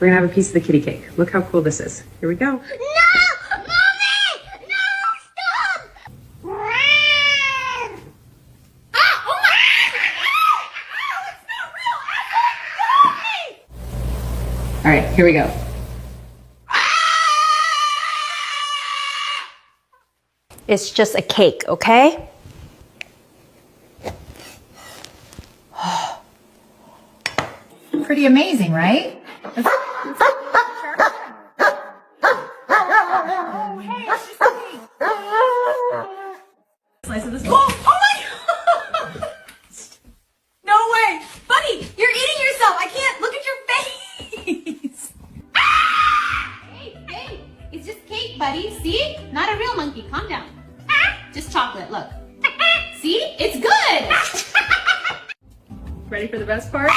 We're gonna have a piece of the kitty cake. Look how cool this is. Here we go. No! Mommy! No! Stop! Ah! Oh my! Ow! It's not real! All right, here we go. It's just a cake, okay? Pretty amazing, right? Slice of this. Oh my God! No way! Buddy, you're eating yourself! I can't look at your face! Hey, it's just cake, buddy. See? Not a real monkey. Calm down. Just chocolate, look. See? It's good! Ready for the best part?